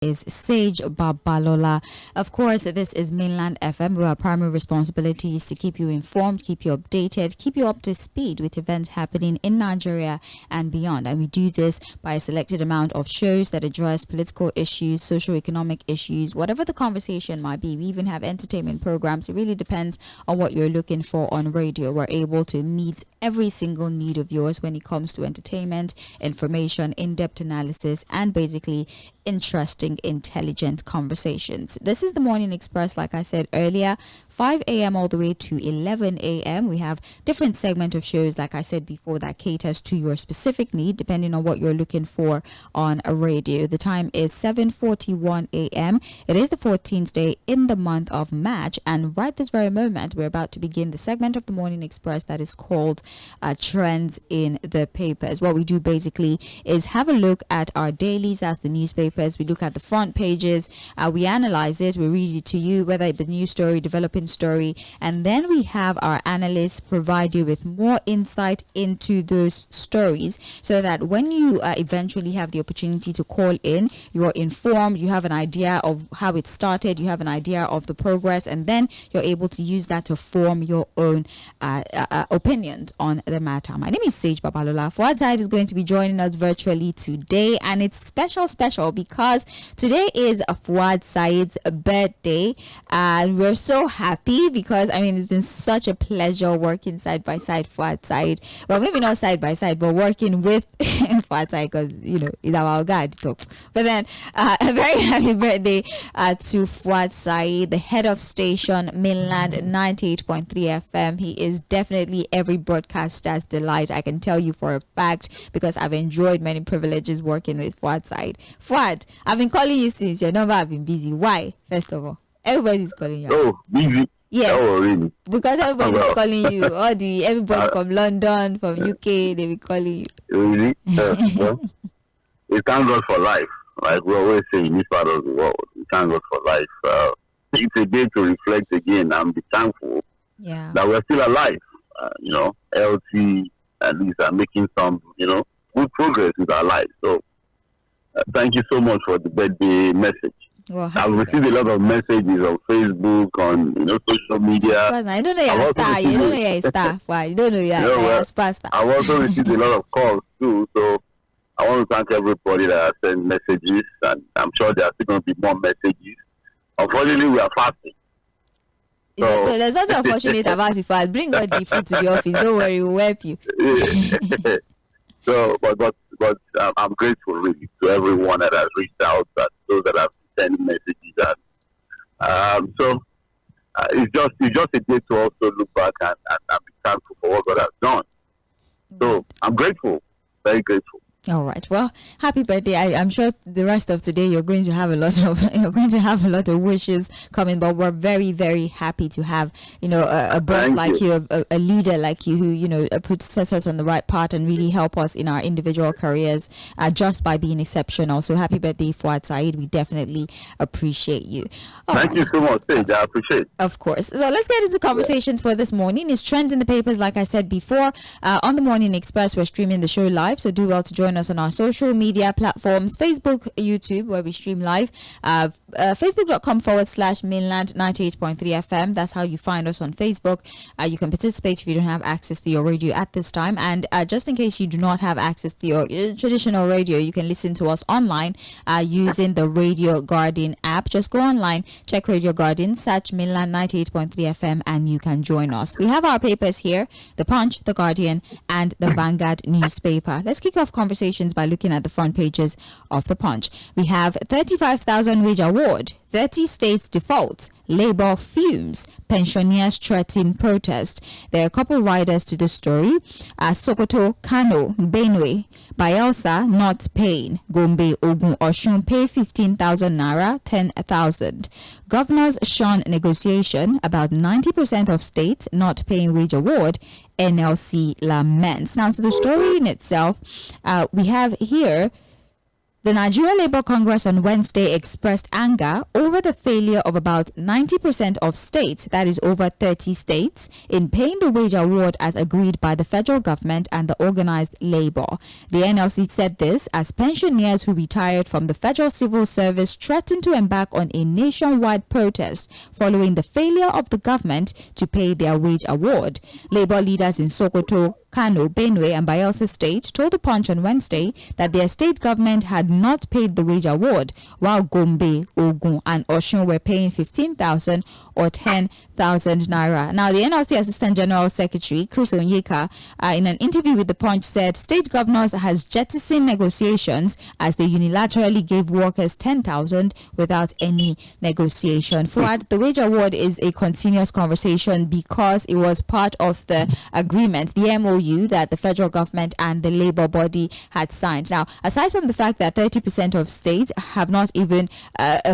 is Sage Babalola. Of course, this is Mainland FM, where our primary responsibility is to keep you informed, keep you updated, keep you up to speed with events happening in Nigeria and beyond. And we do this by a selected amount of shows that address political issues, socio-economic issues, whatever the conversation might be. We even have entertainment programs. It really depends on what you're looking for on radio. We're able to meet every single need of yours when it comes to entertainment, information, in-depth analysis, and basically interesting, intelligent conversations. This is the Morning Express, like I said earlier, 5 a.m. all the way to 11 a.m. We have different segment of shows, like I said before, that caters to your specific need, depending on what you're looking for on a radio. The time is 7:41 a.m. It is the 14th day in the month of March, and right this very moment, we're about to begin the segment of the Morning Express that is called Trends in the Papers. What we do basically is have a look at our dailies as the newspapers. We look at the front pages, we analyze it, we read it to you, whether it be news story, developing story, and then we have our analysts provide you with more insight into those stories, so that when you eventually have the opportunity to call in, you are informed, you have an idea of how it started, you have an idea of the progress, and then you're able to use that to form your own opinions on the matter. My name is Sage Babalola. Fᴜဃᴜ is going to be joining us virtually today, and it's special because today is a Fᴜဃᴜ's birthday, and we're so happy because it's been such a pleasure working side by side Fᴜဃᴜ. Well, maybe not side by side, but working with Fᴜဃᴜ, because it's our God top. But then a very happy birthday to Fᴜဃᴜ, the head of station Mainland 98.3 FM. He is definitely every broadcaster's delight. I can tell you for a fact, because I've enjoyed many privileges working with Fᴜဃᴜ. Fᴜဃᴜ, I've been calling you since your number have been busy. Why? First of all, everybody's calling you. Oh, busy. Yes. Oh, really? Because everybody's calling you. Everybody from London, from UK, they be calling you. Really? Well, we thank God for life. Like we always say in this part of the world, we thank God for life. It's a day to reflect again and be thankful that we're still alive. Healthy, at least making some, good progress with our lives. So, thank you so much for the birthday message. Well, I've received a lot of messages on Facebook, on social media. Because I don't know you're a star. You don't know you're a star. Why? You don't know you're a superstar. I've also received a lot of calls too. So I want to thank everybody that has sent messages, and I'm sure there are still going to be more messages. Unfortunately, we are fasting. So there's nothing unfortunate about it. Fast. Bring all the food to the office. Don't worry, we'll help you. So, but I'm grateful really to everyone that has reached out, that those that have sent messages, and it's just a day to also look back and be thankful for what God has done. So I'm grateful, very grateful. All right. Well, happy birthday. I'm sure the rest of today you're going to have a lot of wishes coming, but we're very, very happy to have a boss like you, a leader like you, who sets us on the right path and really help us in our individual careers just by being exceptional. So happy birthday, Fᴜဃᴜ. We definitely appreciate you. Thank you so much, Sage. I appreciate it. Of course. So let's get into conversations for this morning. It's trends in the papers, like I said before. On the Morning Express, we're streaming the show live, so do well to join us on our social media platforms, Facebook, YouTube, where we stream live, facebook.com/mainland 98.3 FM. That's how you find us on Facebook. You can participate if you don't have access to your radio at this time, and just in case you do not have access to your traditional radio, you can listen to us online using the Radio Garden app. Just go online, check Radio Garden, search Mainland 98.3 FM, and you can join us. We have our papers here: The Punch, The Guardian, and The Vanguard newspaper. Let's kick off conversations by looking at the front pages of The Punch. We have 35,000 wage award, 30 states default, Labour fumes, pensioners threaten protest. There are a couple riders to the story. Sokoto, Kano, Benue, Bayelsa not paying. Gombe, Ogun, Osun pay 15,000 naira, 10,000. Governors shun negotiation. About 90% of states not paying wage award. NLC laments. Now to the story in itself, we have here The Nigeria Labour Congress on Wednesday expressed anger over the failure of about 90% of states, that is over 30 states, in paying the wage award as agreed by the federal government and the organized labor. The NLC said this as pensioners who retired from the federal civil service threatened to embark on a nationwide protest following the failure of the government to pay their wage award. Labour leaders in Sokoto, Kano, Benue and Bayelsa State told the Punch on Wednesday that their state government had not paid the wage award, while Gombe, Ogun and Osun were paying 15,000 or 10,000 naira. Now, the NLC Assistant General Secretary, Chris Onyeka, in an interview with the Punch said state governors has jettisoned negotiations as they unilaterally gave workers 10,000 without any negotiation. Fouad, the wage award is a continuous conversation because it was part of the agreement, the MOU that the federal government and the labor body had signed. Now, aside from the fact that 30% of states have not even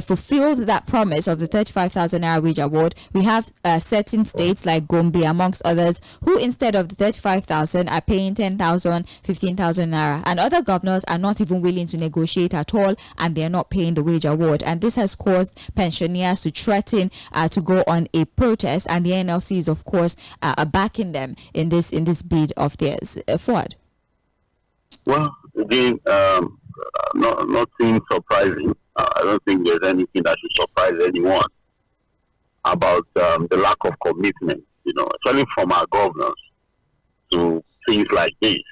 fulfilled that promise of the 35,000 naira wage award, we have certain states like Gombe, amongst others, who instead of the 35,000 are paying 10,000, 15,000 naira, and other governors are not even willing to negotiate at all, and they're not paying the wage award. And this has caused pensioners to threaten to go on a protest, and the NLC is, of course, backing them in this bid of theirs. Fouad. Well, again, nothing surprising. I don't think there's anything that should surprise anyone about the lack of commitment, especially from our governors to things like this,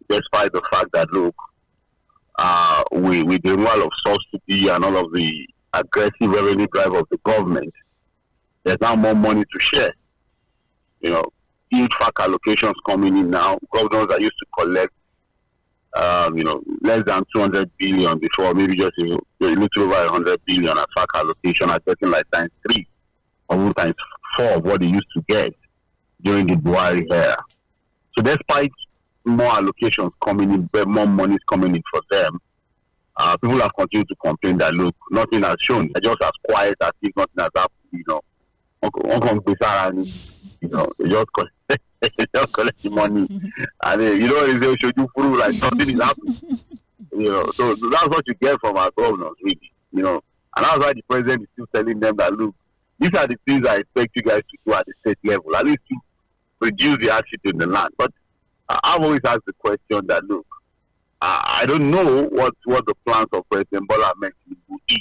despite the fact that, look, with the removal of subsidy and all of the aggressive revenue drive of the government, there's now more money to share. Huge FAC allocations coming in now. Governors are used to collect, less than 200 billion before, maybe just a little over 100 billion as FAC allocation, are getting like times 3 or even times 4 of what they used to get during the Buhari era. So despite more allocations coming in, more money is coming in for them, people have continued to complain that, look, nothing has shown. They're just as quiet as if nothing has happened, they just collect the money, and they should do through like something is happening. So that's what you get from our governors, really. And that's why the president is still telling them that, look, these are the things I expect you guys to do at the state level, at least to reduce the hardship in the land. But I've always asked the question that, look, I don't know what the plans of President Bola Ahmed Tinubu is.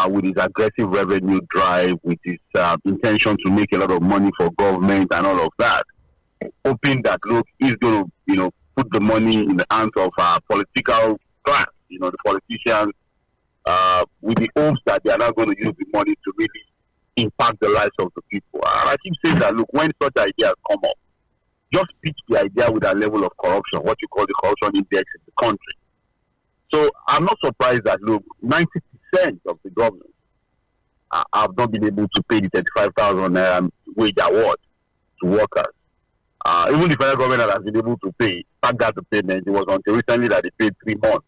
With his aggressive revenue drive, with his intention to make a lot of money for government and all of that, hoping that, look, he's going to, put the money in the hands of political class, the politicians, with the hopes that they are not going to use the money to really impact the lives of the people. And I keep saying that, look, when such ideas come up, just pitch the idea with a level of corruption, what you call the corruption index in the country. So I'm not surprised that, look, 90% of the governors have not been able to pay the 35,000 wage award to workers. Even the federal government has been able to pay, thank God the payment. It was until recently that they paid 3 months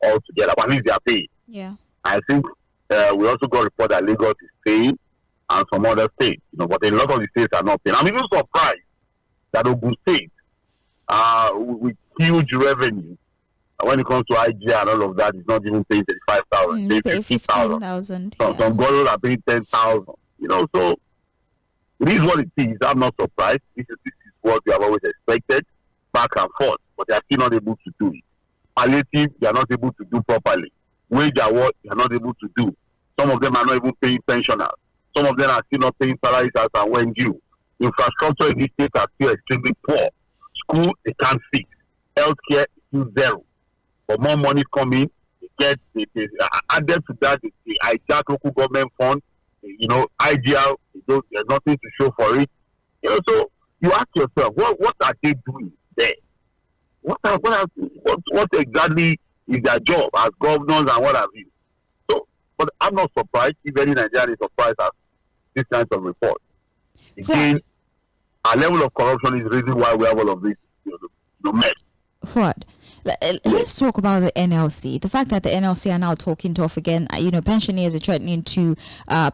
altogether, but at least they are paid. Yeah. I think we also got a report that Lagos is paying and some other states, but a lot of the states are not paying. I'm even surprised that Ogun State, with huge revenue, when it comes to IGR and all of that, it's not even paying 35,000. They pay 15,000. Some governors are paying 10,000. So it is what it is. I'm not surprised. This is what we have always expected, back and forth, but they are still not able to do it. Palliative, they are not able to do properly. Wage award, they are not able to do. Some of them are not even paying pensioners. Some of them are still not paying salaries as and when due. Infrastructure in this state are still extremely poor. School, they can't fix. Healthcare is still zero. But more money coming, added to that, the hijack local government fund, IGL, there's nothing to show for it. So you ask yourself, what are they doing there? What exactly is their job as governors and what have you? So, but I'm not surprised if any Nigerian is surprised at this kind of report. Again, our level of corruption is the reason why we have all of this, mess. Fouad, let's talk about the NLC. The fact that the NLC are now talking tough again, pensioners are threatening to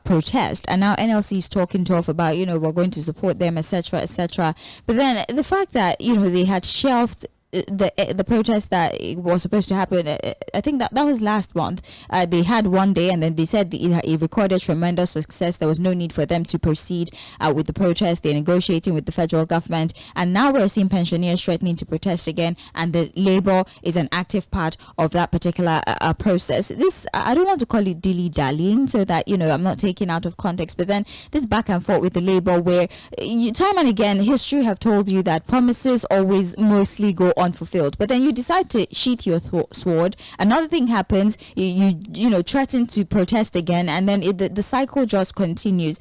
protest, and now NLC is talking tough about, we're going to support them, etc., etc. But then the fact that, they had shelved the protest that was supposed to happen, I think that was last month. They had one day, and then they said it recorded tremendous success. There was no need for them to proceed with the protest. They're negotiating with the federal government, and now we're seeing pensioners threatening to protest again, and the Labour is an active part of that particular process. This, I don't want to call it dilly-dallying, so that, I'm not taking out of context, but then this back and forth with the Labour, where time and again history have told you that promises always mostly go unfulfilled, but then you decide to sheath your sword. Another thing happens, you threaten to protest again, and then the cycle just continues.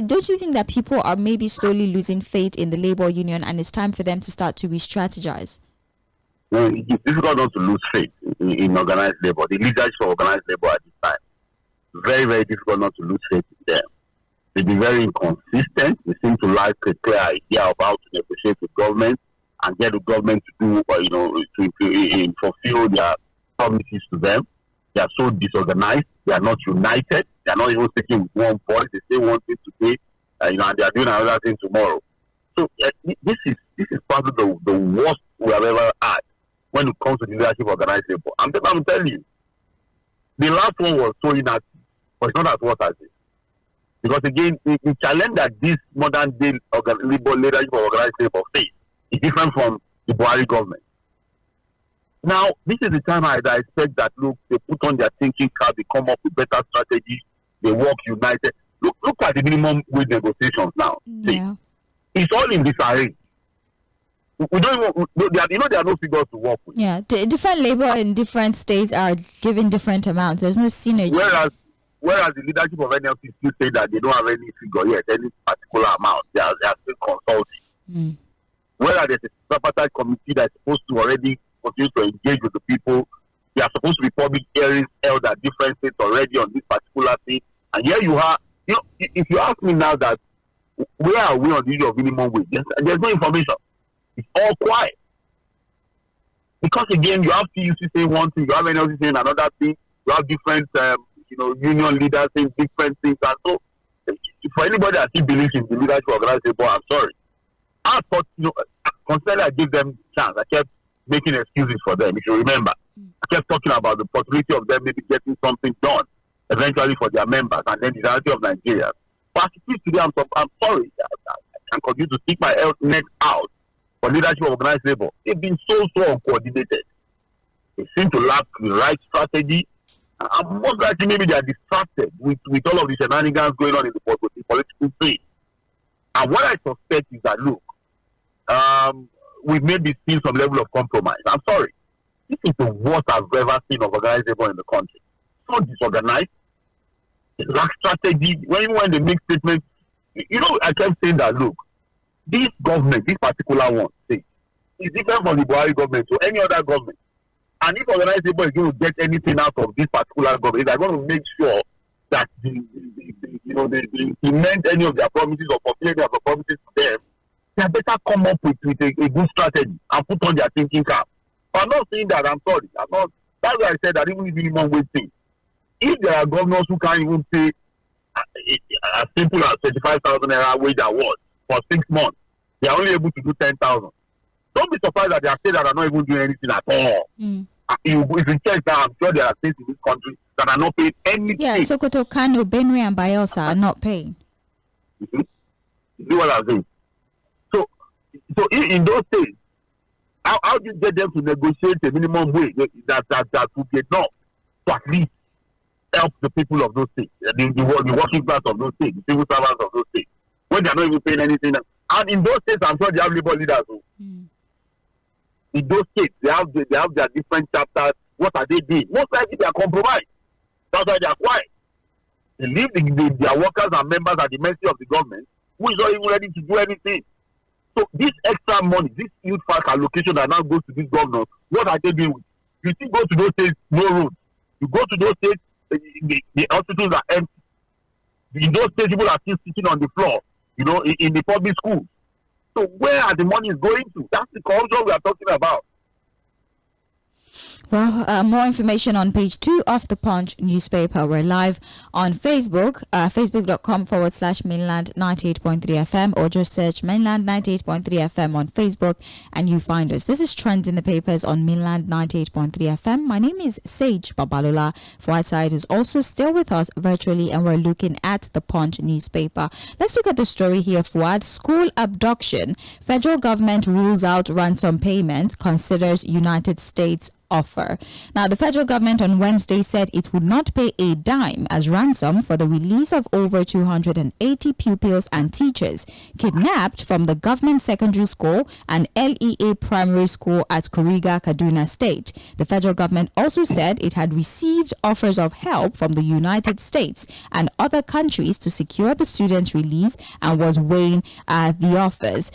Don't you think that people are maybe slowly losing faith in the Labour Union, and it's time for them to start to re-strategize? No, it's difficult not to lose faith in organized labor, the leadership of organized labor at this time. Very, very difficult not to lose faith in them. They've been very inconsistent. They seem to lack a clear idea of how to negotiate with government and get the government to do, to fulfill their promises to them. They are so disorganized. They are not united. They are not even speaking with one voice. They say one thing today, and they are doing another thing tomorrow. So this is probably the worst we have ever had when it comes to the leadership of organized labor. I'm telling you, the last one was so inactive, but it's not as worse as this. Because again, the challenge that this modern day leadership of organized labor face is different from the Buhari government. Now, this is the time I expect that, look, they put on their thinking cap, they come up with better strategies, they work united. Look at the minimum wage negotiations now. Yeah. See, it's all in disarray. We don't even, there are no figures to work with. Yeah, different labor in different states are given different amounts. There's no synergy. Whereas the leadership of NLC still say that they don't have any figure yet, any particular amount. They are still consulting. Whereas there's a tripartite committee that's supposed to already continue to engage with the people. There are supposed to be public hearings held at different states already on this particular thing. And here you are. If you ask me now that where are we on the issue of minimum wage, there's no information. It's all quiet. Because again, you have TUC saying one thing, you have NLC saying another thing, you have different union leaders saying different things. And so, for anybody that still believes in the leadership of organized labor, I'm sorry. I thought, constantly I gave them chance. I kept making excuses for them, if you remember. I kept talking about the possibility of them maybe getting something done eventually for their members and then the reality of Nigeria. But today, I'm sorry. I can continue to stick my neck out for leadership of organized labor. They've been so uncoordinated. They seem to lack the right strategy. And most likely, maybe they are distracted with all of the shenanigans going on in the political scene. And what I suspect is that, look, we've maybe seen some level of compromise. I'm sorry. This is the worst I've ever seen of organized labor in the country. So disorganized. They lack strategy. When they make statements, I kept saying that, look, this government, this particular one, is different from the Buhari government to any other government. And if organized labor is going to get anything out of this particular government, they're going to make sure that they implement any of their promises or fulfill any of the promises to them. They better come up with a good strategy and put on their thinking cap. I'm not saying that, I'm sorry. That's why I said that even if minimum wage thing, if there are governors who can't even pay as simple as 35,000 naira wage award for 6 months, they are only able to do 10,000. Don't be surprised that there are states that are not even doing anything at all. If you check that, I'm sure there are states in this country that are not paying anything. Yeah, Sokoto, Kano, Benue, and Bayelsa are not paying. You see what I'm saying? So in those states, how do you get them to negotiate a minimum wage that will be enough to at least help the people of those states, the working class of those states, the civil servants of those states, when they are not even paying anything? And in those states, I'm sure they have labor leaders. In those states, they have their different chapters. What are they doing? Most likely they are compromised. That's why they are quiet. They leave their workers and members at the mercy of the government, who is not even ready to do anything. So this extra money, this youth park allocation that now goes to these governors, what are they doing with? You still go to those states, no roads. You go to those states, the hospitals are empty. In those states, people are still sitting on the floor, in the public schools. So where are the monies going to? That's the corruption we are talking about. Well, more information on page 2 of the Punch newspaper. We're live on Facebook, facebook.com/mainland 98.3 FM, or just search mainland 98.3 FM on Facebook and you find us. This is Trends in the Papers on mainland 98.3 FM. My name is Sage Babalola. Fᴜʟʟ is also still with us virtually, and we're looking at the Punch newspaper. Let's look at the story here. Fouad, school abduction. Federal government rules out ransom payment, considers United States offer. Now, the federal government on Wednesday said it would not pay a dime as ransom for the release of over 280 pupils and teachers kidnapped from the government secondary school and LEA primary school at Kuriga, Kaduna State. The federal government also said it had received offers of help from the United States and other countries to secure the students' release and was weighing the offers.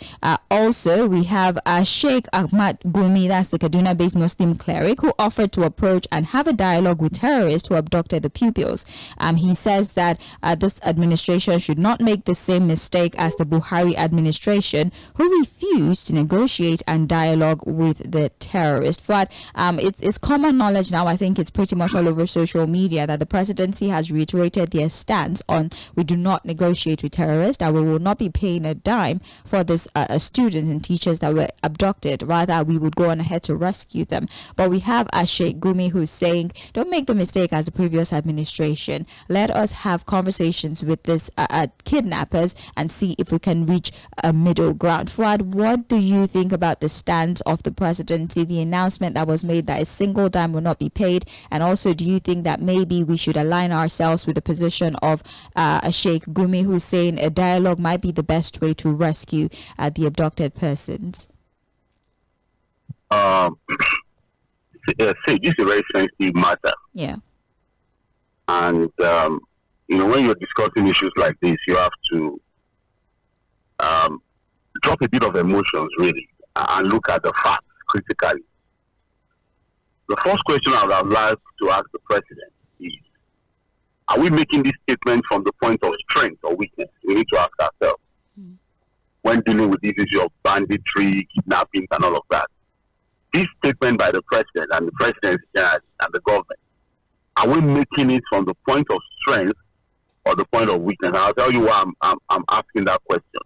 Also, we have Sheikh Ahmad Gumi, that's the Kaduna-based Muslim cleric, who offered to approach and have a dialogue with terrorists who abducted the pupils. He says that this administration should not make the same mistake as the Buhari administration, who refused to negotiate and dialogue with the terrorists. But it's common knowledge now, I think it's pretty much all over social media, that the presidency has reiterated their stance on we do not negotiate with terrorists, and we will not be paying a dime for this students and teachers that were abducted. Rather, we would go on ahead to rescue them. But we have Sheikh Gumi who's saying, don't make the mistake as the previous administration. Let us have conversations with this kidnappers and see if we can reach a middle ground. Fouad, what do you think about the stance of the presidency, the announcement that was made that a single dime will not be paid? And also, do you think that maybe we should align ourselves with the position of Sheikh Gumi, who's saying a dialogue might be the best way to rescue the abducted persons? Say this is a very sensitive matter. Yeah. And, when you're discussing issues like this, you have to drop a bit of emotions, really, and look at the facts critically. The first question I would have liked to ask the president is, are we making this statement from the point of strength or weakness? We need to ask ourselves when dealing with this issue of banditry, kidnapping, and all of that. This statement by the president and the presidency and the government, are we making it from the point of strength or the point of weakness? And I'll tell you why I'm asking that question.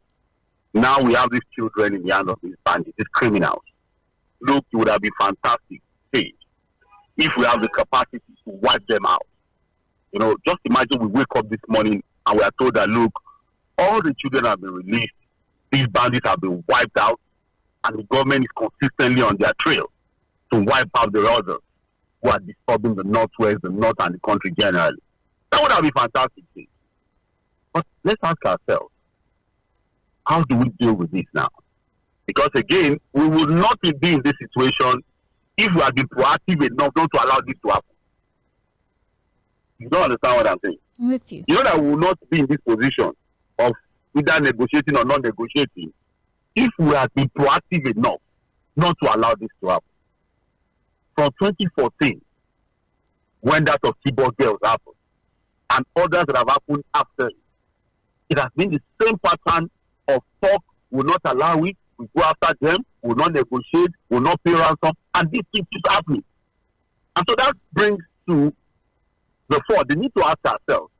Now we have these children in the hands of these bandits, these criminals. Look, it would have been fantastic if we have the capacity to wipe them out. Just imagine we wake up this morning and we are told that, look, all the children have been released, these bandits have been wiped out, and the government is consistently on their trail to wipe out the others who are disturbing the Northwest, the North, and the country generally. That would have been fantastic thing. But let's ask ourselves, how do we deal with this now? Because again, we will not be in this situation if we have been proactive enough not to allow this to happen. You don't understand what I'm saying? I'm with you. You know that we will not be in this position of either negotiating or not negotiating if we have been proactive enough not to allow this to happen. From 2014, when that of Chibok girls happened, and others that have happened after it has been the same pattern of talk, will not allow it, we go after them, will not negotiate, will not pay ransom, and this keeps happening. And so that brings to the fore, the need to ask ourselves,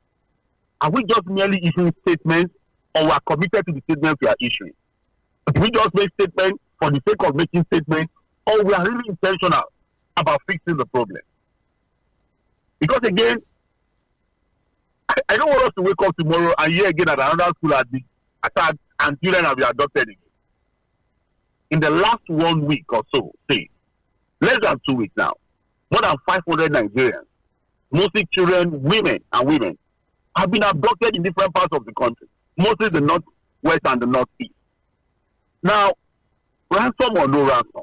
are we just merely issuing statements, or we are committed to the statements we are issuing? Do we just make statements for the sake of making statements, or we are really intentional about fixing the problem? Because again, I don't want us to wake up tomorrow and hear again that another school has been attacked and children have been adopted again. In the last 1 week or so, say, less than 2 weeks now, more than 500 Nigerians, mostly children, women, have been abducted in different parts of the country, mostly the Northwest and the Northeast. Now, ransom or no ransom?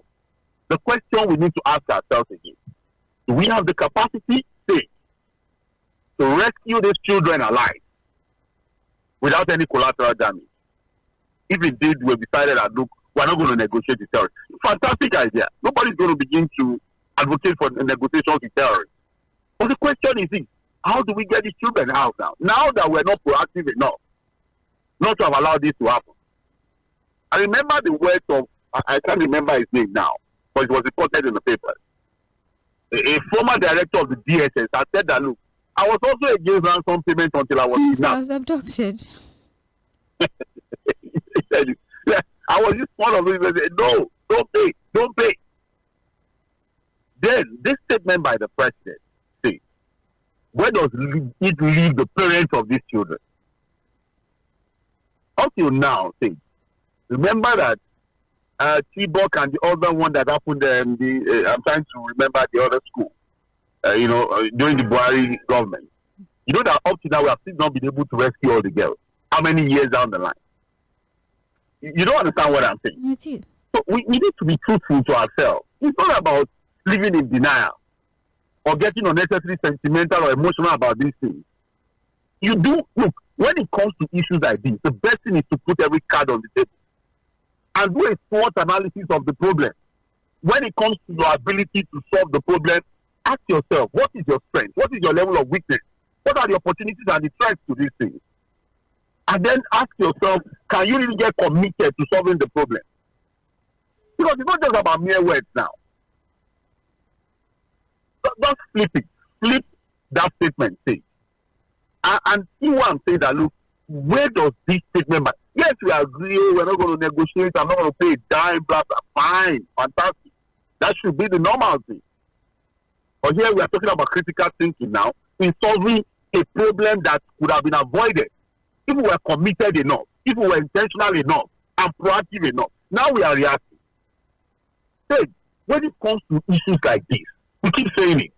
The question we need to ask ourselves again, do we have the capacity, say, to rescue these children alive without any collateral damage? If indeed we decided that, look, we're not going to negotiate with terrorists. Fantastic idea. Nobody's going to begin to advocate for negotiations with terrorists. But the question is this, how do we get these children out now? Now that we're not proactive enough not to have allowed this to happen. I remember the words of, I can't remember his name now, but it was reported in the papers. a former director of the DSS has said that, look, I was also against ransom payment until I was kidnapped. I was abducted. I was just one of them. Said, no, don't pay. Then this statement by the president says, where does it leave the parents of these children? Up till now, say, remember that Chibok and the other one that happened, I'm trying to remember the other school, during the Buhari government. You know that up to now we have still not been able to rescue all the girls. How many years down the line? You don't understand what I'm saying? With you. So we need to be truthful to ourselves. It's not about living in denial or getting unnecessarily sentimental or emotional about these things. Look, when it comes to issues like this, the best thing is to put every card on the table and do a SWOT analysis of the problem. When it comes to your ability to solve the problem, ask yourself, what is your strength? What is your level of weakness? What are the opportunities and the threats to these things? And then ask yourself, can you really get committed to solving the problem? Because it's not just about mere words now. Just flip it. Flip that statement, say. And see what I'm saying, that look, where does this statement matter? Yes, we agree, we're not going to negotiate, I'm not going to pay a dime, blah, blah. Fine, fantastic. That should be the normal thing. But here we are talking about critical thinking now in solving a problem that could have been avoided if we were committed enough, if we were intentional enough, and proactive enough. Now we are reacting. Hey, when it comes to issues like this, we keep saying it.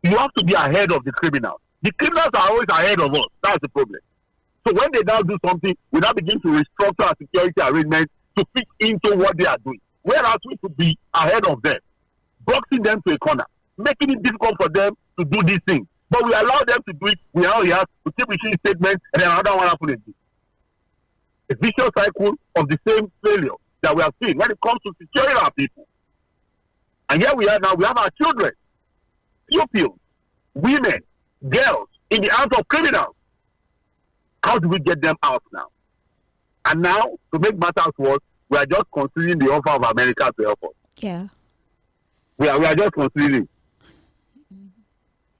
You have to be ahead of the criminals. The criminals are always ahead of us. That's the problem. So when they now do something, we now begin to restructure our security arrangements to fit into what they are doing. Whereas we should be ahead of them, boxing them to a corner, making it difficult for them to do these things. But we allow them to do it. We now react, we keep issuing statements, and then another one happens again. A vicious cycle of the same failure that we have seen when it comes to securing our people. And here we are now, we have our children, pupils, women, girls in the hands of criminals. How do we get them out now? And now, to make matters worse, we are just considering the offer of America to help us. Yeah. We are just considering.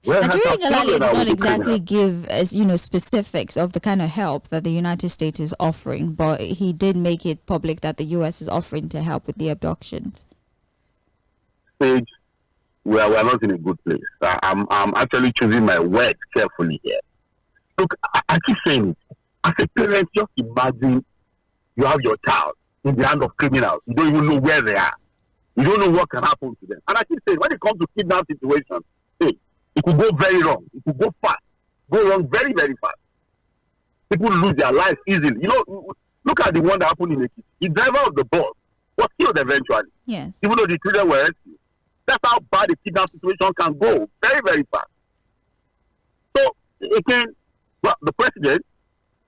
Nigeria did not exactly give specifics of the kind of help that the United States is offering, but he did make it public that the U.S. is offering to help with the abductions. Stage, we are not in a good place. I'm actually choosing my words carefully here. Look, I keep saying it. As a parent, just imagine you have your child in the hands of criminals. You don't even know where they are. You don't know what can happen to them. And I keep saying, when it comes to kidnap situations, it could go very wrong. It could go fast. Go wrong very, very fast. People lose their lives easily. Look at the one that happened in Ekiti. The driver of the bus was killed eventually. Yes. Even though the children were rescued. That's how bad a kidnap situation can go. Very, very fast. So, again, the president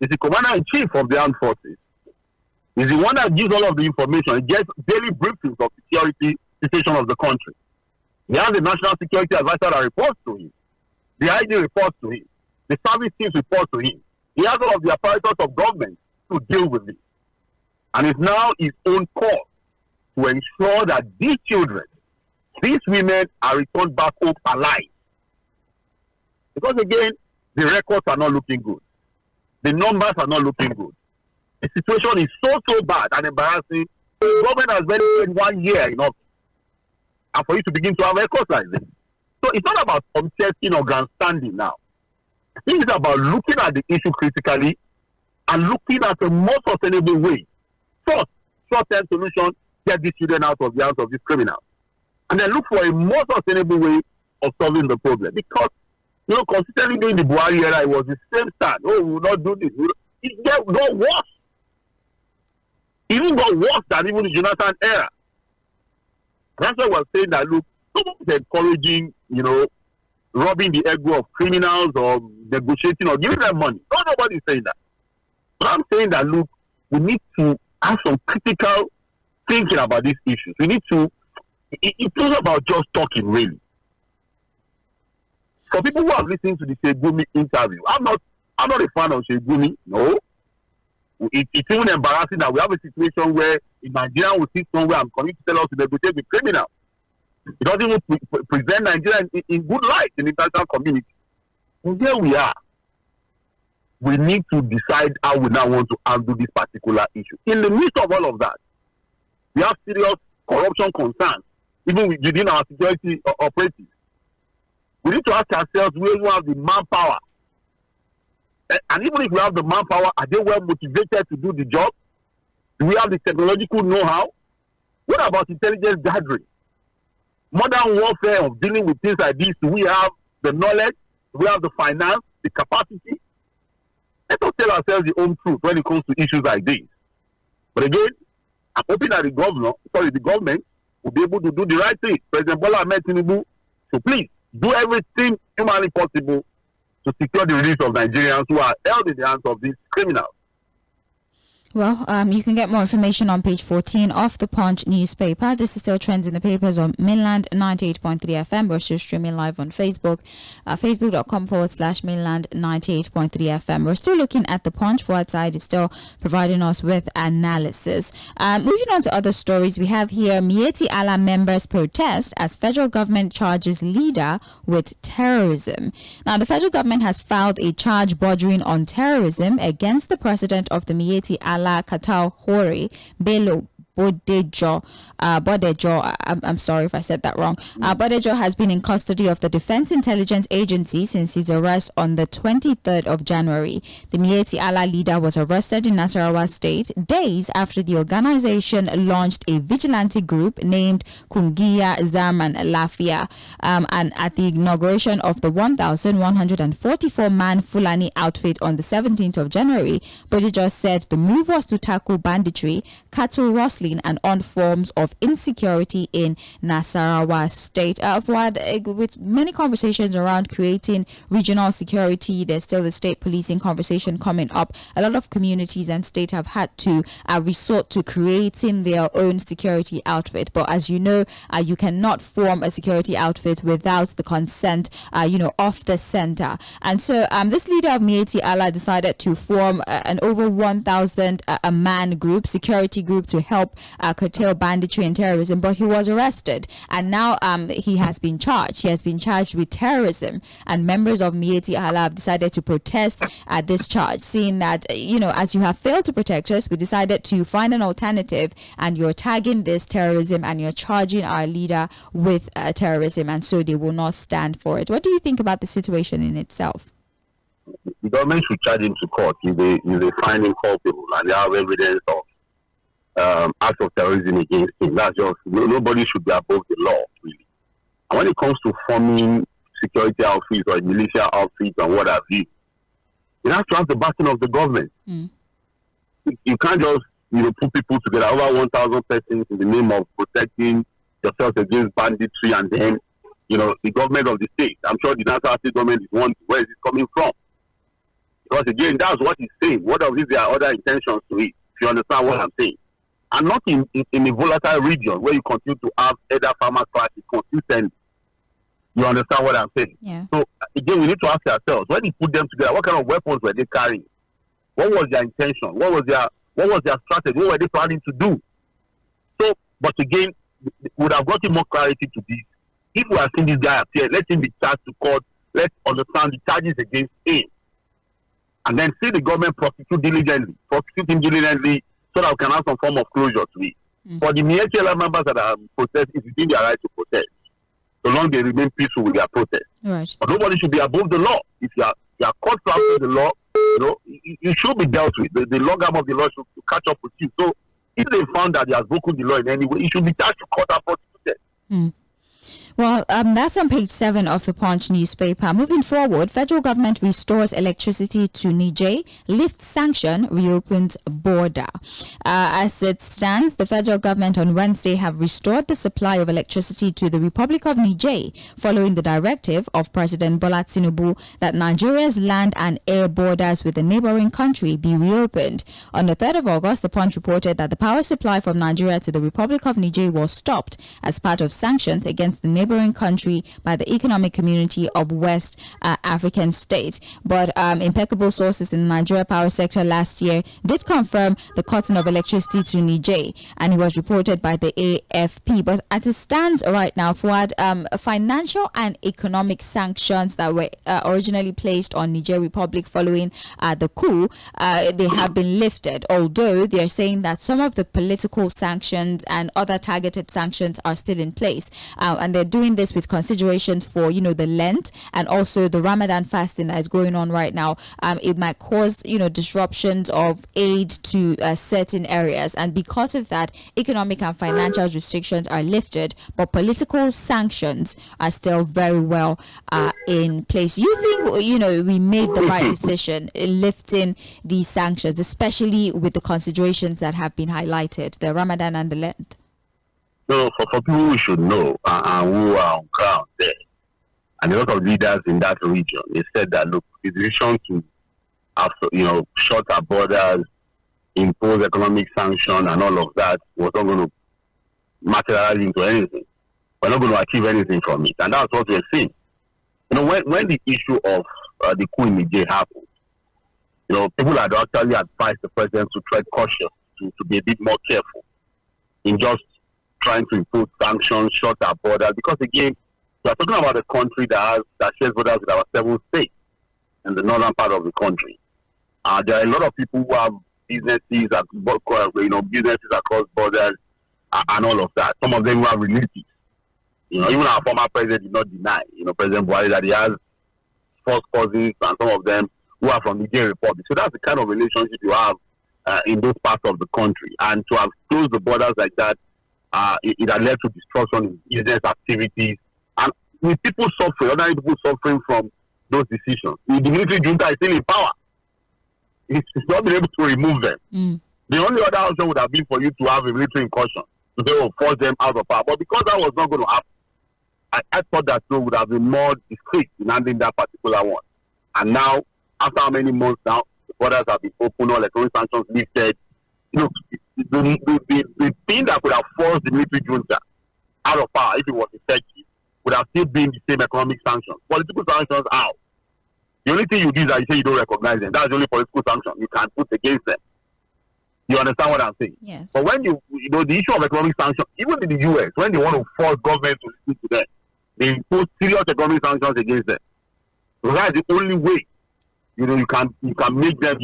is the commander-in-chief of the armed forces. He's the one that gives all of the information. He gets daily briefings of security situation of the country. He has the national security advisor that reports to him. The ID reports to him. The service teams report to him. He has all of the apparatus of government to deal with it. And it's now his own call to ensure that these children, these women, are returned back home alive. Because again, the records are not looking good. The numbers are not looking good. The situation is so bad and embarrassing. The government has barely spent 1 year in office. And for you to begin to have records like this. So it's not about contesting or grandstanding now. I think it's about looking at the issue critically and looking at a more sustainable way. First, short-term solution, get these children out of the hands of these criminals. And then look for a more sustainable way of solving the problem. Because, consistently during the Buhari era, it was the same stand. Oh, we will not do this. It got worse. It even got worse than even the Jonathan era. That's why we're saying that, look, nobody's encouraging, robbing the ego of criminals or negotiating or giving them money. Nobody's saying that. But I'm saying that, look, we need to have some critical thinking about these issues. We need to, it's not about just talking, really. For people who have listened to the Szīghumi interview, I'm not a fan of Szīghumi, no. It's even embarrassing that we have a situation where a Nigerian will sit somewhere and coming to tell us to negotiate with criminals. It doesn't even present Nigeria in good light in the international community. And here we are. We need to decide how we now want to handle this particular issue. In the midst of all of that, we have serious corruption concerns, even within our security operatives. We need to ask ourselves where we have the manpower. And even if we have the manpower, are they well motivated to do the job? Do we have the technological know-how? What about intelligence gathering? Modern warfare of dealing with things like this, do we have the knowledge? Do we have the finance, the capacity? Let us tell ourselves the own truth when it comes to issues like this. But again, I'm hoping that the government will be able to do the right thing. President Bola Ahmed Tinubu, so please do everything humanly possible to secure the release of Nigerians who are held in the hands of these criminals. Well, you can get more information on page 14 of the Punch newspaper. This is still trends in the papers on Mainland 98.3 FM. We're still streaming live on Facebook, facebook.com/Mainland 98.3 FM. We're still looking at the Punch. Forward side is still providing us with analysis. Moving on to other stories, we have here Miyetti Allah members protest as federal government charges leader with terrorism. Now, the federal government has filed a charge bordering on terrorism against the president of the Miyetti Allah Katau Hori Bello Bodejo, I'm sorry if I said that wrong. Bodejo has been in custody of the Defense Intelligence Agency since his arrest on the 23rd of January. The Miyetti Allah leader was arrested in Nasarawa State days after the organization launched a vigilante group named Kungiya Zaman Lafia. And at the inauguration of the 1,144-man Fulani outfit on the 17th of January, Bodejo said the move was to tackle banditry, cattle rustling, and on forms of insecurity in Nasarawa State. With many conversations around creating regional security, there's still the state policing conversation coming up. A lot of communities and state have had to resort to creating their own security outfit. But as you know, you cannot form a security outfit without the consent, of the center. And so this leader of Miyetti Allah decided to form an over 1,000 man group, security group, to help curtail banditry and terrorism, but he was arrested and now he has been charged. He has been charged with terrorism, and members of Miyetti Allah have decided to protest at this charge, saying that as you have failed to protect us, we decided to find an alternative, and you're tagging this terrorism and you're charging our leader with terrorism, and so they will not stand for it. What do you think about the situation in itself? The government should charge him to court if they find him culpable and they have evidence of acts of terrorism against him. That's just, nobody should be above the law, really. And when it comes to forming security outfits or militia outfits and what have you, it has to have the backing of the government. You can't just put people together, over 1,000 persons, in the name of protecting yourself against banditry, and then the government of the state. I'm sure the national state government is one. Where is it coming from? Because again, that's what he's saying. What of if there are other intentions to it? If you understand what I'm saying. And not in a volatile region where you continue to have other farmer classes consistently. You understand what I'm saying? Yeah. So again, we need to ask ourselves, when you put them together, what kind of weapons were they carrying? What was their intention? What was their strategy? What were they planning to do? So, but again, we would have gotten more clarity to this. If we are seeing this guy appear, let him be charged to court. Let's understand the charges against him. And then see the government prosecute him diligently, so that we can have some form of closure to it. For the Miyetti Allah members that are protesting, it's within their right to protest, so long they remain peaceful with their protest. Right. But nobody should be above the law. If you are caught flouting the law, you should be dealt with. The law arm of the law should catch up with you. So if they found that he has broken the law in any way, he should be charged to court and prosecuted. Well, that's on page 7 of the Punch newspaper. Moving forward, federal government restores electricity to Niger, lifts sanction, reopens border. As it stands, the federal government on Wednesday have restored the supply of electricity to the Republic of Niger, following the directive of President Bola Tinubu that Nigeria's land and air borders with the neighboring country be reopened. On the 3rd of August, the Punch reported that the power supply from Nigeria to the Republic of Niger was stopped as part of sanctions against the neighboring country by the Economic Community of West African States. But impeccable sources in the Nigeria power sector last year did confirm the cutting of electricity to Niger, and it was reported by the AFP. But as it stands right now, Fuad, financial and economic sanctions that were originally placed on Niger Republic following the coup, they have been lifted, although they are saying that some of the political sanctions and other targeted sanctions are still in place, and they're doing this with considerations for the Lent and also the Ramadan fasting that is going on right now. It might cause disruptions of aid to certain areas, and because of that, economic and financial restrictions are lifted, but political sanctions are still very well in place. You think we made the right decision in lifting these sanctions, especially with the considerations that have been highlighted, the Ramadan and the Lent? So for people who should know and who are on ground there, and a lot of leaders in that region, they said that look, the decision to have shut our borders, impose economic sanction and all of that was not going to materialize into anything. We're not going to achieve anything from it, and that's what we're seeing. When the issue of the coup in Niger happened, people had actually advised the president to tread cautious, to be a bit more careful in just trying to impose sanctions, shut our borders, because again, we are talking about a country that shares borders with our 7 states in the northern part of the country. There are a lot of people who have businesses, businesses across borders and all of that. Some of them who have relatives. Even our former president did not deny, President Buhari, that he has first cousins and some of them who are from the Niger Republic. So that's the kind of relationship you have in those parts of the country. And to have closed the borders like that, it had led to destruction in business activities. And with people suffering, ordinary people suffering from those decisions, the military junta is still in power. It's not been able to remove them. The only other option would have been for you to have a military incursion, to say, force them out of power. But because that was not going to happen, I thought that so would have been more discreet in handling that particular one. And now, after how many months now, the borders have been opened, all economic sanctions lifted. The thing that could have forced the military junta out of power, if it was effective, would have still been the same economic sanctions. Political sanctions out. The only thing you do is that you say you don't recognize them. That's the only political sanction you can put against them. You understand what I'm saying? Yes. But when the issue of economic sanctions, even in the US, when they want to force government to listen to them, they impose serious economic sanctions against them. So that's the only way, you can make them,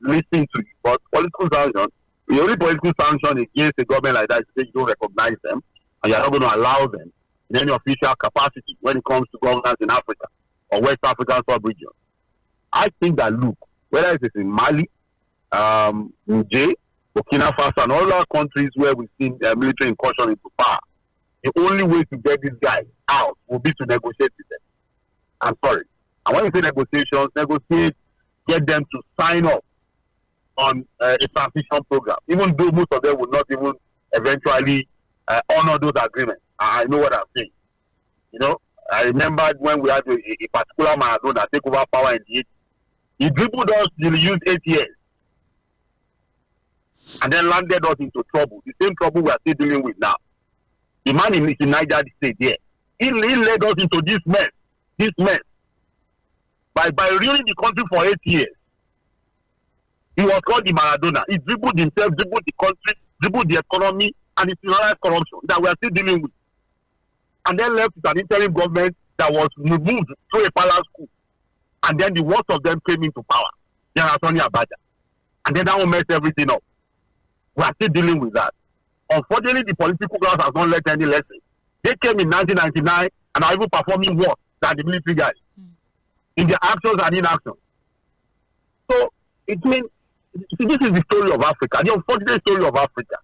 listen to you. But political sanctions, the only political sanction against a government like that is that you don't recognize them, and you're not going to allow them in any official capacity when it comes to governance in Africa or West African sub-region. I think that, look, whether it is in Mali, Niger, Burkina Faso, and all our countries where we've seen military incursion into power, the only way to get these guys out will be to negotiate with them. I'm sorry. And when you say negotiations, negotiate, get them to sign up on a transition program, even though most of them will not even eventually honor those agreements. I know what I'm saying. I remember when we had a particular Maradona take over power in the 80s. He dribbled us till he used 8 years. And then landed us into trouble. The same trouble we are still dealing with now. The man in Niger State here, he led us into this mess. By ruining the country for 8 years. He was called the Maradona. He dribbled himself, dribbled the country, dribbled the economy, and institutionalized corruption that we are still dealing with. And then left with an interim government that was removed through a palace coup. And then the worst of them came into power. General Sani Abacha. And then that one messed everything up. We are still dealing with that. Unfortunately, the political class has not learned any lesson. They came in 1999 and are even performing worse than the military guys in their actions and inactions. So, it means, this is the story of Africa, the unfortunate story of Africa.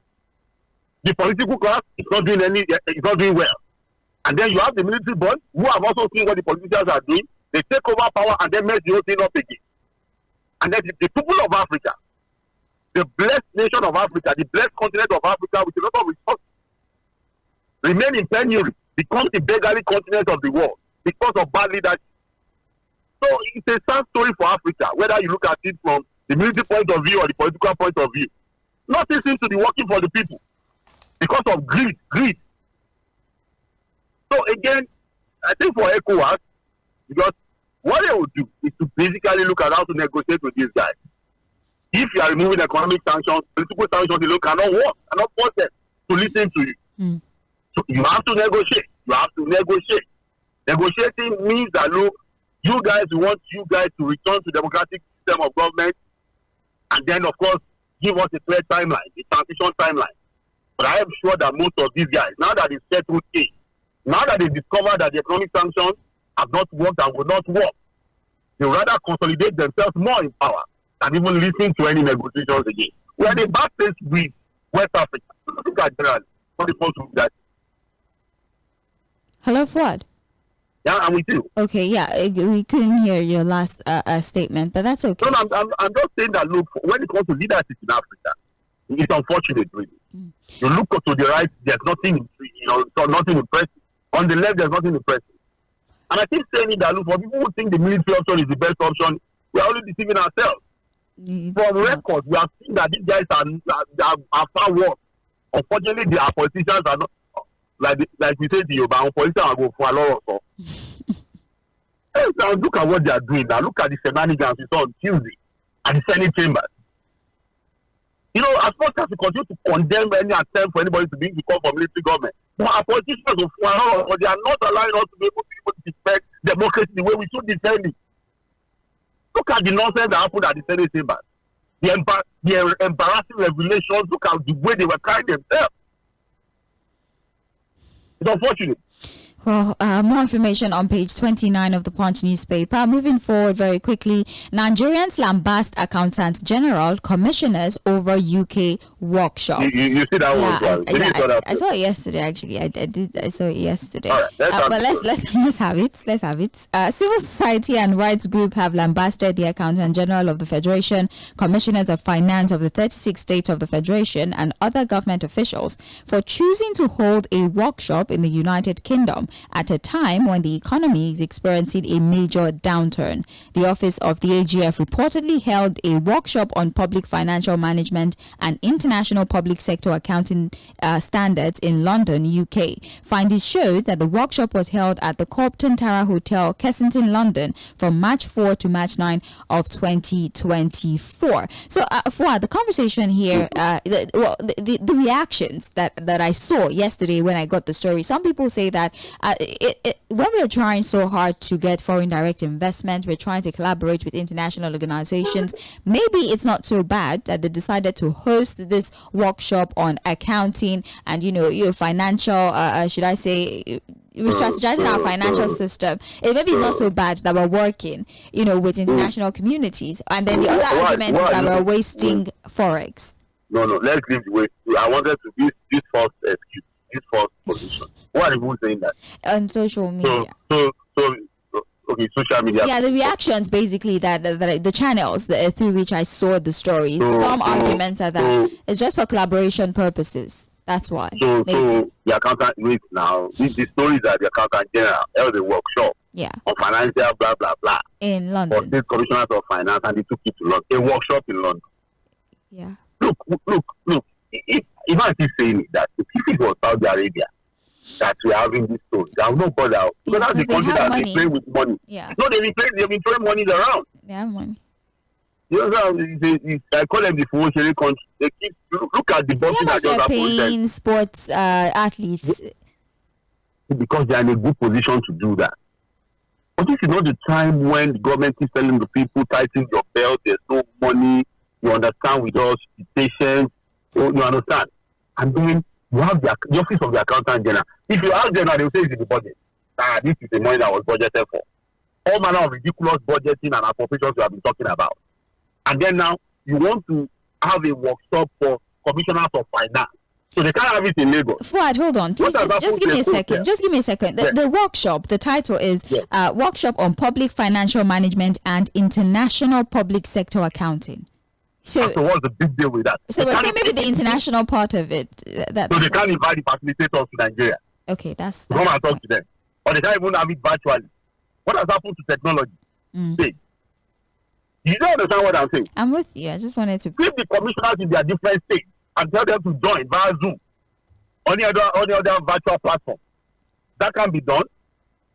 The political class is not doing well. And then you have the military boys who have also seen what the politicians are doing. They take over power and then mess the whole thing up again. And then the people of Africa, the blessed nation of Africa, the blessed continent of Africa with a lot of resources, remain in penury, becomes the beggarly continent of the world because of bad leadership. So it's a sad story for Africa, whether you look at it from the military point of view or the political point of view. Nothing seems to be working for the people because of greed. So again, I think for ECOWAS, because what they would do is to basically look at how to negotiate with these guys. If you are removing economic sanctions, political sanctions, they cannot work, cannot force them to listen to you. So you have to negotiate. You have to negotiate. Negotiating means that, look, you guys want you guys to return to democratic system of government, and then, of course, give us a clear timeline, a transition timeline. But I am sure that most of these guys, now that they've settled in, now that they discovered that the economic sanctions have not worked and will not work, they rather consolidate themselves more in power than even listen to any negotiations again. We are in a bad place with West Africa. Look at generally. Hello, Fuad. Yeah, I'm with you. Okay, yeah, we couldn't hear your last statement, but that's okay. No, I'm just saying that, look, when it comes to leadership in Africa, it's unfortunate, really. You look to the right, there's nothing, nothing impressive. On the left, there's nothing impressive. And I keep saying that, look, for people who think the military option is the best option, we are only deceiving ourselves. From record, we have seen that these guys are far worse. Unfortunately, their politicians are not, like we said to you, but politicians are going for a lot of now look at what they are doing now. Look at the shenanigans we saw on Tuesday at the Senate chambers. As much as we continue to condemn any attempt for anybody to be become for military government, but our politicians they are not allowing us to be able to respect democracy the way we should defend it. Look at the nonsense that happened at the Senate chambers. The embarrassing revelations. Look at the way they were carrying themselves. It's unfortunate. Well, more information on page 29 of the Punch newspaper. Moving forward very quickly, Nigerians lambast accountants general commissioners over UK workshop. You see that one? I saw it yesterday. Actually, I saw it yesterday. All right, but let's have it. Let's have it. Civil society and rights group have lambasted the accountant general of the Federation, commissioners of finance of the 36 states of the Federation, and other government officials for choosing to hold a workshop in the United Kingdom at a time when the economy is experiencing a major downturn. The office of the AGF reportedly held a workshop on public financial management and international public sector accounting standards in London, UK. Findings showed that the workshop was held at the Copton Tower Hotel, Kensington, London, from March 4 to March 9 of 2024. So, for the conversation here, the reactions that I saw yesterday when I got the story, some people say that when we're trying so hard to get foreign direct investment, we're trying to collaborate with international organizations, maybe it's not so bad that they decided to host this workshop on accounting and your financial should I say we're strategizing our financial system. Maybe it's not so bad that we're working with international communities, and then the other argument is that we're wasting forex. No, let's leave the way. I wanted to use this first excuse, this first position. Why are you saying that? On social media. So, okay, social media. Yeah, the reactions basically that the channels through which I saw the story. Some arguments are that it's just for collaboration purposes. That's why. So the accountant wait now. The stories that the accountant general held a workshop. Yeah. On financial blah blah blah. In London. For state commissioners of finance, and they took it to London. A workshop in London. Yeah. Look. If I keep saying that if it was Saudi Arabia that we're having this story, I will not bother. Because that's the country that they play with money. Yeah. No, they've been throwing money around. They have money. I call them the ⴜğᴜᴜ country. They keep look at the boxing that just paying sports athletes because they are in a good position to do that. But this is not the time when the government is telling the people tighten your belt. There's no money. You understand with us, be patient. You understand. And then you have the office of the accountant general. If you ask them, they will say it's in the budget. This is the money that was budgeted for. All manner of ridiculous budgeting and appropriations we have been talking about. And then now you want to have a workshop for commissioners of finance. So they can't have it in Lagos. Fuad, hold on. Please, just give me a second. Just give me a second. The workshop, the title is Workshop on Public Financial Management and International Public Sector Accounting. So what's the big deal with that? So we're saying maybe the international part of it. So they can't invite the facilitators to Nigeria. Okay, that's come and talk to them. Or they can't even have it virtually. What has happened to technology? You don't understand what I'm saying? I'm with you. I just wanted to give the commissioners in their different states and tell them to join via Zoom on the other virtual platform. That can be done.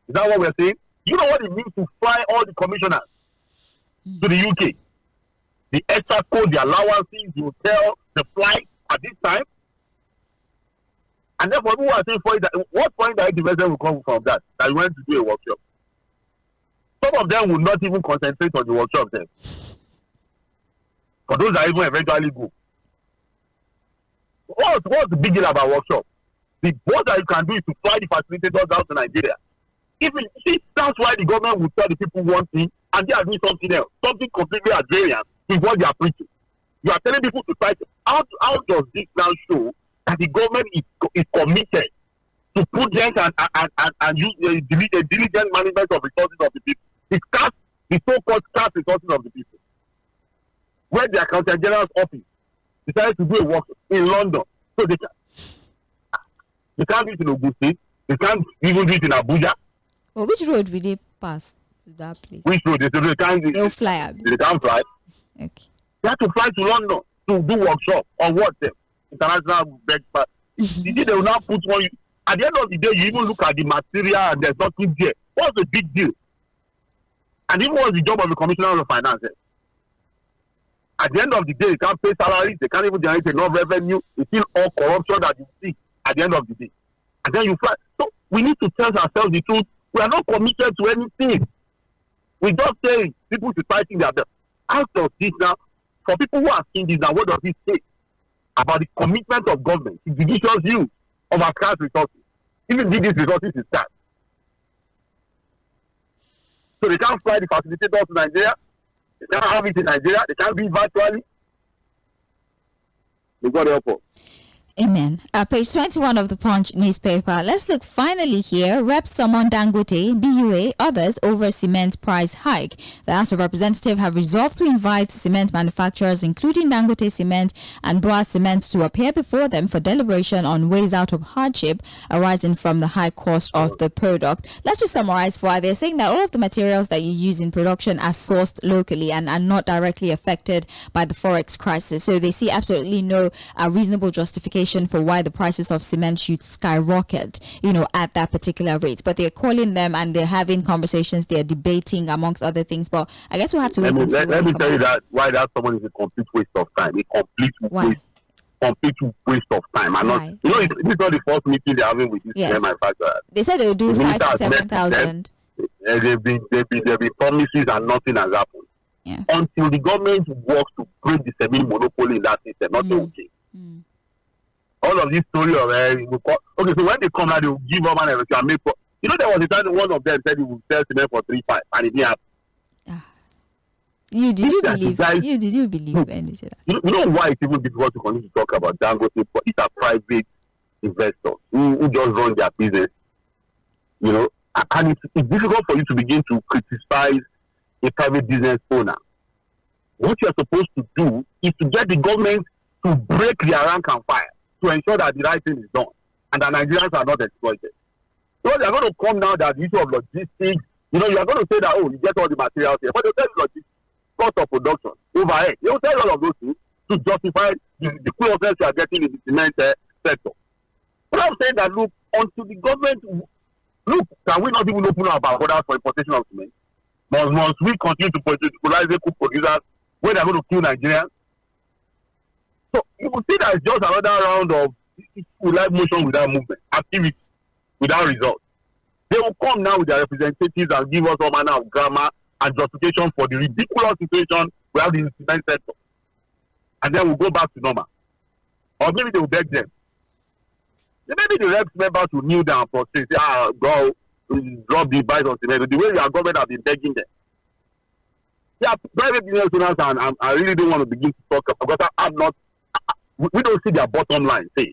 Is that what we're saying? You know what it means to fly all the commissioners to the UK? The extra code, the allowances, the hotel, the flight at this time. And therefore, who are saying for it, that what point that investment will come from that? That you went to do a workshop. Some of them will not even concentrate on the workshop then. For those that even eventually go. What's the big deal about workshop? The most that you can do is to fly the facilitators out to Nigeria. Even see, that's why the government will tell the people one thing and they are doing something else, something completely at variance with what they are preaching. You are telling people to try to. How does this now show that the government is committed to prudent and use a diligent management of resources of the people? It's the so-called scarce resources of the people. When the Accountant General's office decided to do a work in London, so they can't do it in Ogun State, they can't even do it in Abuja. Well, which road will they pass to that place? Which road? They can't. They'll fly. They can't fly. Okay. They have to fly to London to do workshop on what them international breakfast. They will now put one. At the end of the day, you even look at the material and there's nothing there. What's the big deal? And even what's the job of the Commissioner of Finance? At the end of the day, they can't pay salaries. They can't even generate enough revenue. It's still all corruption that you see at the end of the day. And then you fly. So we need to tell ourselves the truth. We are not committed to anything. We just say people should fight in their belt. Out of this now, for people who are seeing this now, what does it say about the commitment of government to judicious use of our scarce resources? Even if these resources is scarce. So they can't fly the facilitators to Nigeria. They can't have it in Nigeria. They can't be virtually. They got to help us. Amen. Page 21 of the Punch newspaper. Let's look finally here. Reps summon Dangote, BUA, others over cement price hike. The House of Representatives have resolved to invite cement manufacturers, including Dangote Cement and Boa Cement, to appear before them for deliberation on ways out of hardship arising from the high cost of the product. Let's just summarize for they're saying that all of the materials that you use in production are sourced locally and are not directly affected by the forex crisis. So they see absolutely no reasonable justification for why the prices of cement should skyrocket, at that particular rate. But they're calling them and they're having conversations, they're debating amongst other things. But I guess we'll have to wait and see. Let me tell you that why that someone is a complete waste of time. A complete waste of time. And not, this is not the first meeting they're having with this manufacturer. They said they'll do 5,000 to 7,000. There've been promises and nothing has happened. Yeah. Until the government works to break the semi-monopoly in that system, nothing will change. All of this story of okay, so when they come out, they will give up and everything and make. There was a time one of them said he would sell cement for 3.5 and it didn't happen. Did you believe anything? You know why it's even difficult to continue to talk about Dangote? But these are private investors who just run their business. And it's difficult for you to begin to criticize a private business owner. What you're supposed to do is to get the government to break their rank and file, to ensure that the right thing is done and that Nigerians are not exploited. So they're going to come now that the issue of logistics, you are going to say that, you get all the materials here, but they'll tell you logistics, cost of production, overhead. They'll tell you all of those things to justify the closeness you are getting in the cement sector. But I'm saying that, look, until the government, can we not even open up our borders for importation of cement? Must we continue to politicize the producers when they're going to kill Nigerians? So you will see that it's just another round of live motion without movement, activity without results. They will come now with their representatives and give us all manner of grammar and justification for the ridiculous situation we have in the cement sector. And then we'll go back to normal. Or maybe they will beg them. Maybe the reps members will kneel down for say, go drop the price of cement. The way our government have been begging them. Yeah, private business owners, and I really don't want to begin to talk about because I'm not. We don't see their bottom line. Say,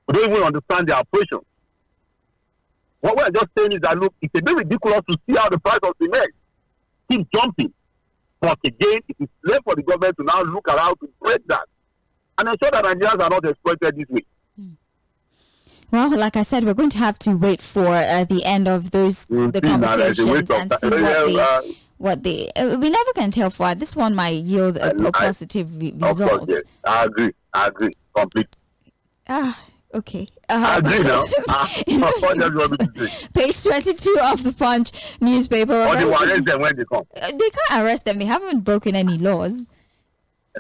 we don't even understand their operations. What we're just saying is that look, it's a bit ridiculous to see how the price of cement keeps jumping. But again, it is left for the government to now look at how to break that and ensure that Nigerians are not exploited this way. Well, like I said, we're going to have to wait for the end of the conversations and see what they. We never can tell. For this one, might yield a positive result. Of course, yes. I agree completely. Okay. I agree now. Page 22 of the Punch newspaper. Or they will arrest them when they come. They can't arrest them. They haven't broken any laws.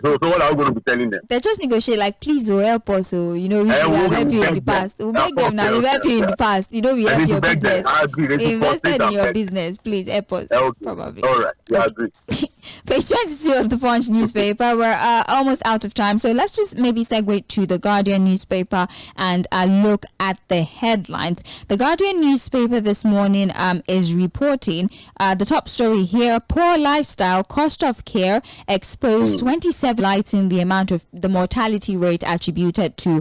So what are we going to be telling them? They just negotiate like, please, help us. So, we will help you in the past. We'll make them now. We'll help you in the past. We help your business. We invested in your business. Please help us. Okay. Probably. All right. I agree. Page 22 of the Punch newspaper. We're almost out of time. So let's just maybe segue to the Guardian newspaper and look at the headlines. The Guardian newspaper this morning is reporting the top story here: poor lifestyle, cost of care exposed 27 lighting the amount of the mortality rate attributed to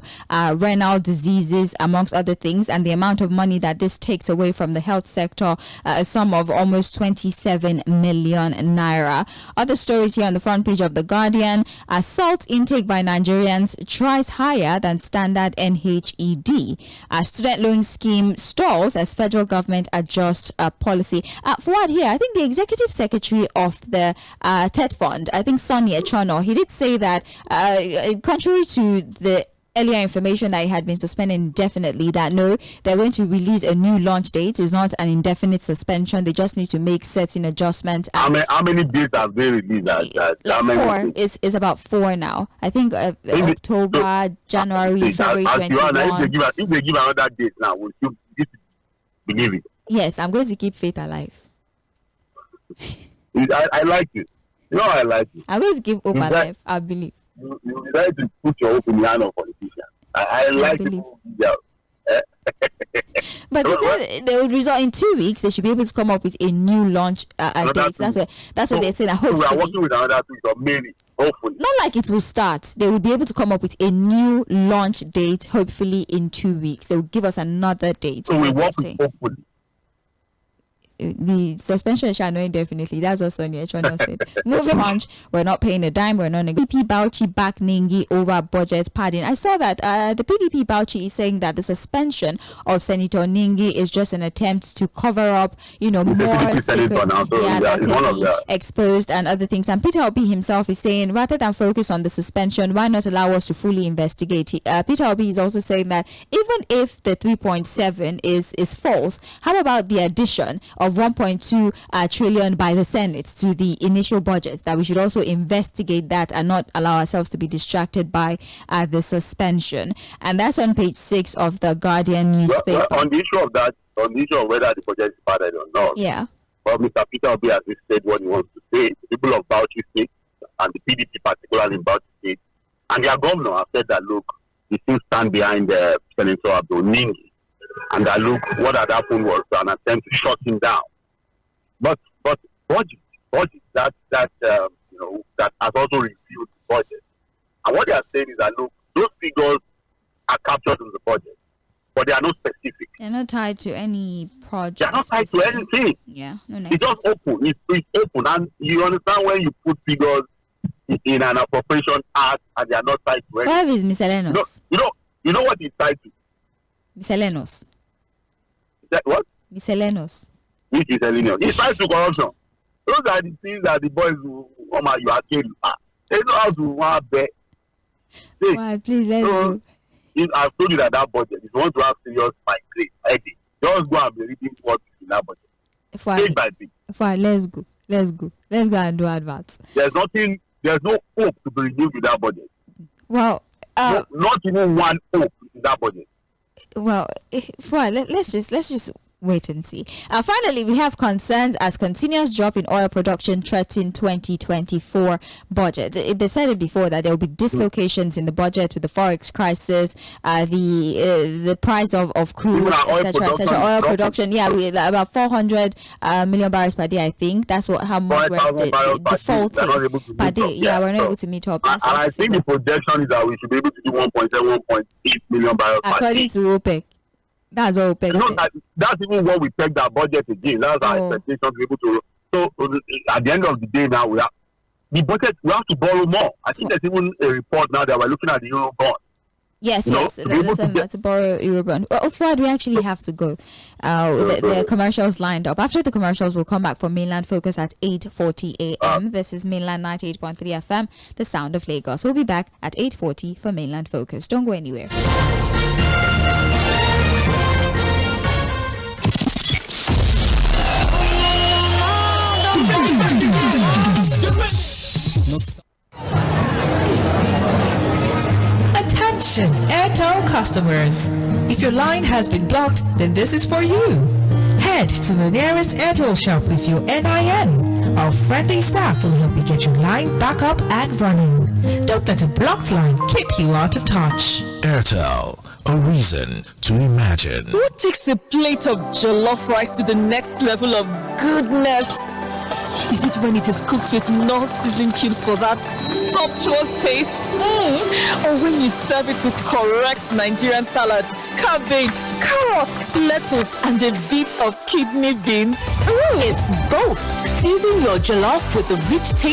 renal diseases, amongst other things, and the amount of money that this takes away from the health sector, a sum of almost 27 million naira. Other stories here on the front page of The Guardian: salt intake by Nigerians tries higher than standard NHED. Student loan scheme stalls as federal government adjusts policy. Forward here, I think the executive secretary of the TET Fund, I think ᴛᴏʀɪᴅ, he did say that contrary to the earlier information that he had been suspended indefinitely, that no, they're going to release a new launch date. It's not an indefinite suspension. They just need to make certain adjustments. How many days have they released? Four. It's about 4 now. I think October, January, February 21. If they give another date now, will you believe it? Yes, I'm going to keep faith alive. I like it. You know, I like it. I'm going to keep hope alive. I believe. You decide to put your hope in the hand of politicians. I like it. But they would result in 2 weeks. They should be able to come up with a new launch date. That's what they say. That hopefully, we are working with another 2 weeks or maybe. Hopefully, not like it will start. They will be able to come up with a new launch date. Hopefully, in 2 weeks, they will give us another date. So we work with hopefully. The suspension shall know indefinitely. That's what ᴛᴏʀɪᴅ said. Moving on, we're not paying a dime. We're not PDP Bauchi back Ningi over budget padding. I saw that the PDP Bauchi is saying that the suspension of Senator Ningi is just an attempt to cover up, more secrets that can be exposed and other things. And Peter Obi himself is saying, rather than focus on the suspension, why not allow us to fully investigate? Peter Obi is also saying that even if the 3.7 is false, how about the addition of 1.2 trillion by the Senate to the initial budget, that we should also investigate that and not allow ourselves to be distracted by the suspension. And that's on page 6 of the Guardian newspaper. On the issue of that, on the issue of whether the budget is padded or not. Yeah. Well, Mr. Peter Obi has said what he wants to say. The people of Bauchi State and the PDP particularly in Bauchi State and their governor have said that, look, we still stand behind Senator Abdul Ningi. And that look, what had happened was an attempt to shut him down. But budget that has also reviewed the budget. And what they are saying is that look, those figures are captured in the budget, but they are not specific. They're not tied to any project. They're not tied to anything. Yeah, no. It's just open. It's open, and you understand when you put figures in an appropriation act and they are not tied to anything. Where is miscellaneous? You know what it's tied to? Miscellaneous. Is that what? Miscellaneous. Which is miscellaneous? It's tied to corruption. Those are the things that the boys who you are killing. They know how to bet. Why, please, let's go. I've told you that budget, if you want to have serious migrate, just go and be reading what is in that budget. Page by page. Fine, let's go. Let's go and do advance. There's no hope to be renewed with that budget. Well, not even one hope in that budget. Well, let's just wait and see. Finally, we have concerns as continuous drop in oil production threaten 2024 budget. They've said it before that there will be dislocations in the budget with the forex crisis, the price of crude, etc. Oil production, about 400 million barrels per day. I think that's how much we're defaulting per day. We're not able to meet up. And I think the projection is that we should be able to do 1.7-1.8 million barrels per day. According to OPEC. That's all OPEC. That's even what we pegged our budget again. That's our expectation to be able to. So at the end of the day, now the budget. We have to borrow more. I think there's even a report now that we're looking at the euro bond. Yes. To borrow euro bond. Well, Fred, we actually have to go. The commercials lined up. After the commercials, we'll come back for Mainland Focus at 8:40 a.m. This is Mainland 98.3 FM, the sound of Lagos. We'll be back at 8:40 for Mainland Focus. Don't go anywhere. Attention, Airtel customers. If your line has been blocked, then this is for you. Head to the nearest Airtel shop with your NIN. Our friendly staff will help you get your line back up and running. Don't let a blocked line keep you out of touch. Airtel, a reason to imagine. What takes a plate of jollof rice to the next level of goodness? Is it when it is cooked with non-sizzling cubes for that sumptuous taste? Or when you serve it with correct Nigerian salad, cabbage, carrot, lettuce, and a bit of kidney beans? It's both. Season your jollof with the rich taste